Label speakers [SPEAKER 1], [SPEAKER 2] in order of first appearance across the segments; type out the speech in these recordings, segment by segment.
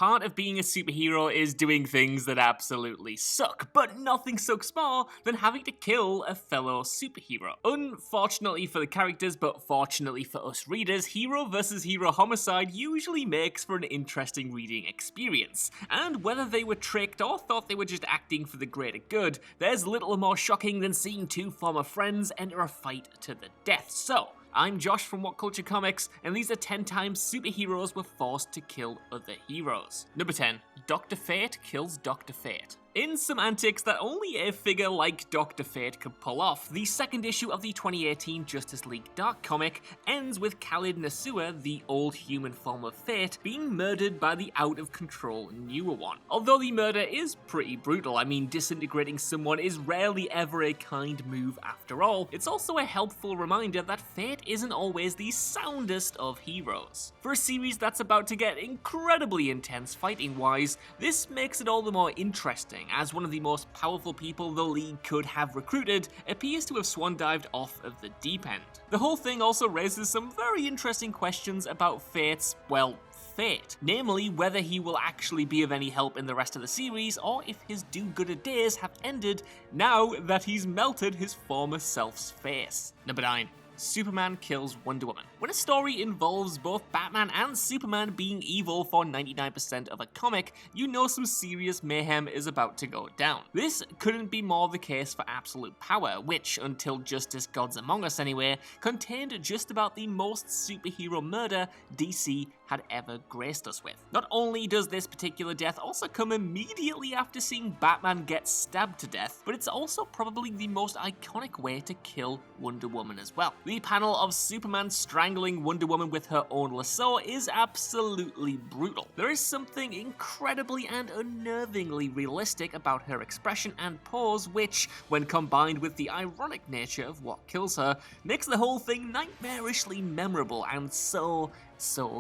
[SPEAKER 1] Part of being a superhero is doing things that absolutely suck, but nothing sucks more than having to kill a fellow superhero. Unfortunately for the characters, but fortunately for us readers, hero versus hero homicide usually makes for an interesting reading experience. And whether they were tricked or thought they were just acting for the greater good, there's little more shocking than seeing two former friends enter a fight to the death. So, I'm Josh from What Culture Comics, and these are 10 times superheroes were forced to kill other heroes. Number 10. Dr. Fate kills Dr. Fate. In some antics that only a figure like Dr. Fate could pull off, the second issue of the 2018 Justice League Dark comic ends with Khalid Nasua, the old human form of Fate, being murdered by the out-of-control newer one. Although the murder is pretty brutal, I mean, disintegrating someone is rarely ever a kind move after all, it's also a helpful reminder that Fate isn't always the soundest of heroes. For a series that's about to get incredibly intense fighting-wise, this makes it all the more interesting, as one of the most powerful people the League could have recruited appears to have swan-dived off of the deep end. The whole thing also raises some very interesting questions about Fate's, well, fate. Namely, whether he will actually be of any help in the rest of the series, or if his do-gooder days have ended now that he's melted his former self's face. Number 9. Superman kills Wonder Woman. When a story involves both Batman and Superman being evil for 99% of a comic, you know some serious mayhem is about to go down. This couldn't be more the case for Absolute Power, which, until Justice Gods Among Us anyway, contained just about the most superhero murder DC had ever graced us with. Not only does this particular death also come immediately after seeing Batman get stabbed to death, but it's also probably the most iconic way to kill Wonder Woman as well. The panel of Superman strangling Wonder Woman with her own lasso is absolutely brutal. There is something incredibly and unnervingly realistic about her expression and pose, which, when combined with the ironic nature of what kills her, makes the whole thing nightmarishly memorable and so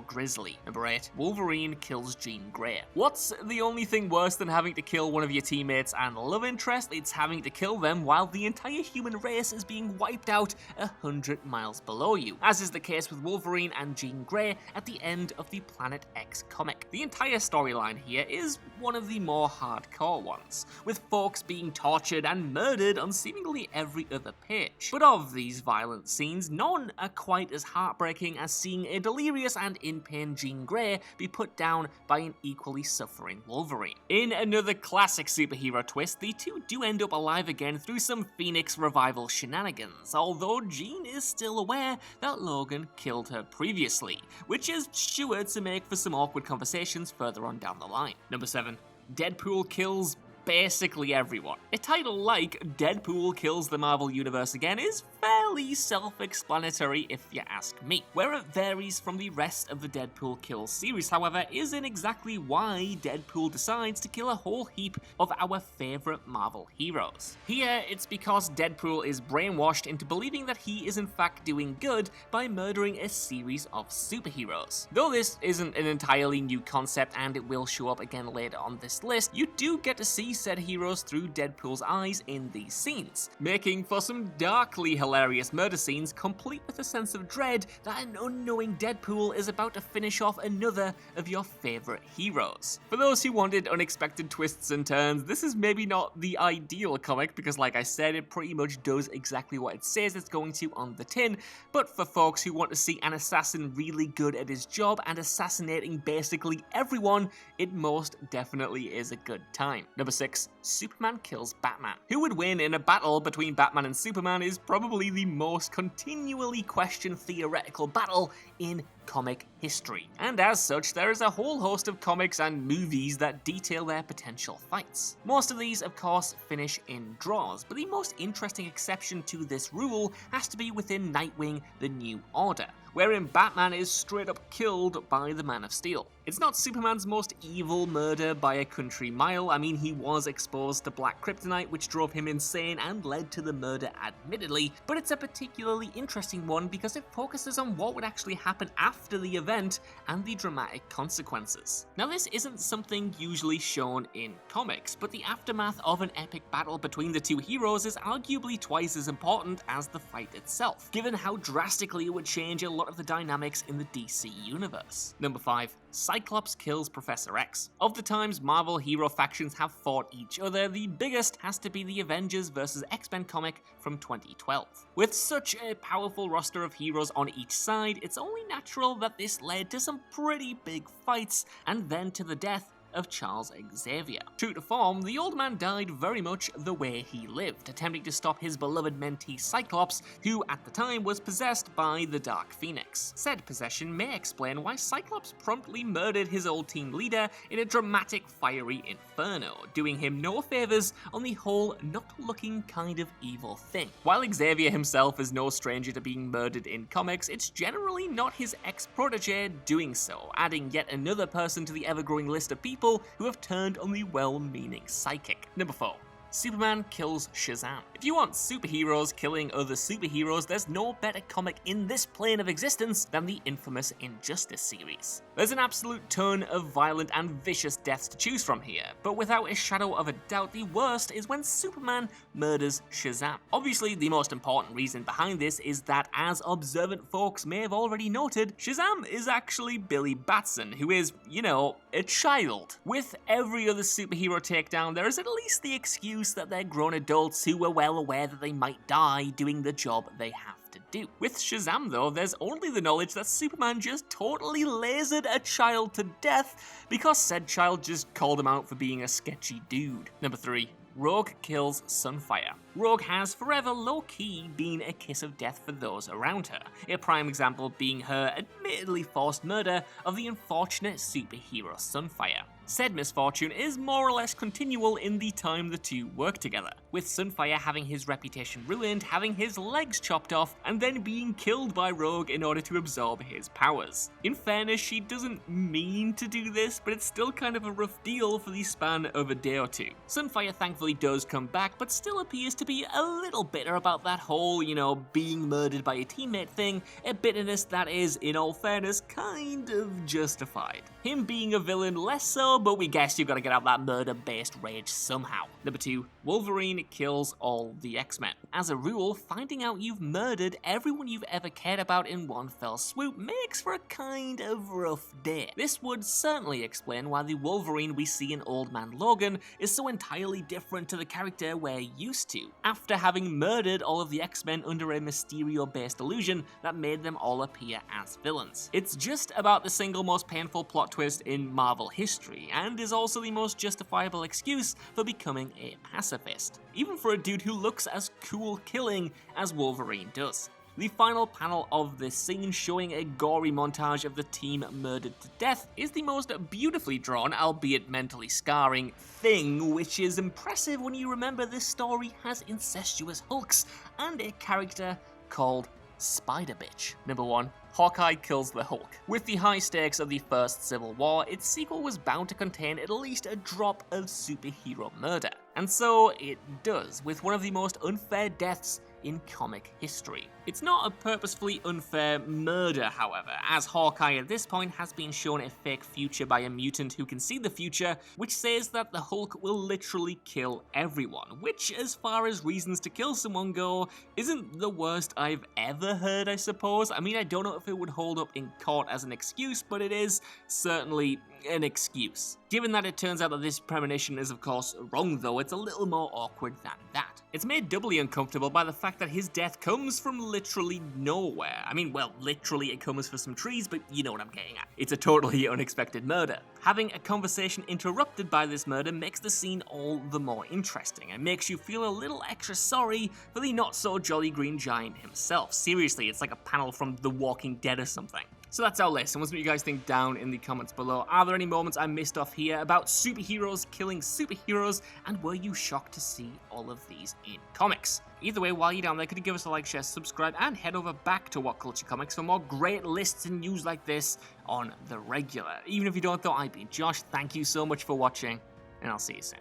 [SPEAKER 1] grisly. Number 8. Wolverine kills Jean Grey. What's the only thing worse than having to kill one of your teammates and love interest? It's having to kill them while the entire human race is being wiped out 100 miles below you, as is the case with Wolverine and Jean Grey at the end of the Planet X comic. The entire storyline here is one of the more hardcore ones, with folks being tortured and murdered on seemingly every other page. But of these violent scenes, none are quite as heartbreaking as seeing a delirious and in-pain Jean Grey be put down by an equally suffering Wolverine. In another classic superhero twist, the two do end up alive again through some Phoenix revival shenanigans, although Jean is still aware that Logan killed her previously, which is sure to make for some awkward conversations further on down the line. Number 7. Deadpool kills basically everyone. A title like Deadpool Kills the Marvel Universe Again is fairly self-explanatory if you ask me. Where it varies from the rest of the Deadpool Kills series, however, is in exactly why Deadpool decides to kill a whole heap of our favourite Marvel heroes. Here, it's because Deadpool is brainwashed into believing that he is in fact doing good by murdering a series of superheroes. Though this isn't an entirely new concept and it will show up again later on this list, you do get to see said heroes through Deadpool's eyes in these scenes, making for some darkly hilarious murder scenes complete with a sense of dread that an unknowing Deadpool is about to finish off another of your favourite heroes. For those who wanted unexpected twists and turns, this is maybe not the ideal comic because, like I said, it pretty much does exactly what it says it's going to on the tin, but for folks who want to see an assassin really good at his job and assassinating basically everyone, it most definitely is a good time. Number 6. Superman kills Batman. Who would win in a battle between Batman and Superman is probably the most continually questioned theoretical battle in comic history. And as such, there is a whole host of comics and movies that detail their potential fights. Most of these, of course, finish in draws, but the most interesting exception to this rule has to be within Nightwing: The New Order, wherein Batman is straight up killed by the Man of Steel. It's not Superman's most evil murder by a country mile. I mean, he was exposed to black kryptonite, which drove him insane and led to the murder admittedly, but it's a particularly interesting one because it focuses on what would actually happen after the event and the dramatic consequences. Now, this isn't something usually shown in comics, but the aftermath of an epic battle between the two heroes is arguably twice as important as the fight itself, given how drastically it would change a lot of the dynamics in the DC universe. Number 5. Cyclops kills Professor X. Of the times Marvel hero factions have fought each other, the biggest has to be the Avengers vs. X-Men comic from 2012. With such a powerful roster of heroes on each side, it's only natural that this led to some pretty big fights, and then to the death of Charles Xavier. True to form, the old man died very much the way he lived, attempting to stop his beloved mentee Cyclops, who at the time was possessed by the Dark Phoenix. Said possession may explain why Cyclops promptly murdered his old team leader in a dramatic fiery inferno, doing him no favours on the whole not-looking kind of evil thing. While Xavier himself is no stranger to being murdered in comics, it's generally not his ex-protege doing so, adding yet another person to the ever-growing list of people who have turned on the well-meaning psychic. Number 4. Superman kills Shazam. If you want superheroes killing other superheroes, there's no better comic in this plane of existence than the infamous Injustice series. There's an absolute ton of violent and vicious deaths to choose from here, but without a shadow of a doubt, the worst is when Superman murders Shazam. Obviously, the most important reason behind this is that, as observant folks may have already noted, Shazam is actually Billy Batson, who is, you know, a child. With every other superhero takedown, there is at least the excuse that they're grown adults who are well aware that they might die doing the job they have to do. With Shazam though, there's only the knowledge that Superman just totally lasered a child to death because said child just called him out for being a sketchy dude. Number 3. Rogue kills Sunfire. Rogue has forever low-key been a kiss of death for those around her, a prime example being her admittedly forced murder of the unfortunate superhero Sunfire. Said misfortune is more or less continual in the time the two work together, with Sunfire having his reputation ruined, having his legs chopped off, and then being killed by Rogue in order to absorb his powers. In fairness, she doesn't mean to do this, but it's still kind of a rough deal for the span of a day or two. Sunfire thankfully does come back, but still appears to be a little bitter about that whole, being murdered by a teammate thing, a bitterness that is, in all fairness, kind of justified. Him being a villain, less so, but we guess you've got to get out that murder-based rage somehow. Number 2, Wolverine kills all the X-Men. As a rule, finding out you've murdered everyone you've ever cared about in one fell swoop makes for a kind of rough day. This would certainly explain why the Wolverine we see in Old Man Logan is so entirely different to the character we're used to, after having murdered all of the X-Men under a Mysterio-based illusion that made them all appear as villains. It's just about the single most painful plot twist in Marvel history, and is also the most justifiable excuse for becoming a pacifist, even for a dude who looks as cool killing as Wolverine does. The final panel of this scene, showing a gory montage of the team murdered to death, is the most beautifully drawn, albeit mentally scarring, thing, which is impressive when you remember this story has incestuous Hulks and a character called Spider Bitch. Number 1. Hawkeye kills the Hulk. With the high stakes of the first Civil War, its sequel was bound to contain at least a drop of superhero murder. And so it does, with one of the most unfair deaths in comic history. It's not a purposefully unfair murder, however, as Hawkeye at this point has been shown a fake future by a mutant who can see the future, which says that the Hulk will literally kill everyone, which, as far as reasons to kill someone go, isn't the worst I've ever heard, I suppose. I mean, I don't know if it would hold up in court as an excuse, but it is certainly an excuse. Given that it turns out that this premonition is of course wrong though, it's a little more awkward than that. It's made doubly uncomfortable by the fact that his death comes from literally nowhere. I mean, well, literally it comes from some trees, but you know what I'm getting at. It's a totally unexpected murder. Having a conversation interrupted by this murder makes the scene all the more interesting, and makes you feel a little extra sorry for the not-so-jolly Green Giant himself. Seriously, it's like a panel from The Walking Dead or something. So that's our list, and let's know what you guys think down in the comments below. Are there any moments I missed off here about superheroes killing superheroes, and were you shocked to see all of these in comics? Either way, while you're down there, could you give us a like, share, subscribe, and head over back to What Culture Comics for more great lists and news like this on the regular. Even if you don't, though, I've been Josh. Thank you so much for watching, and I'll see you soon.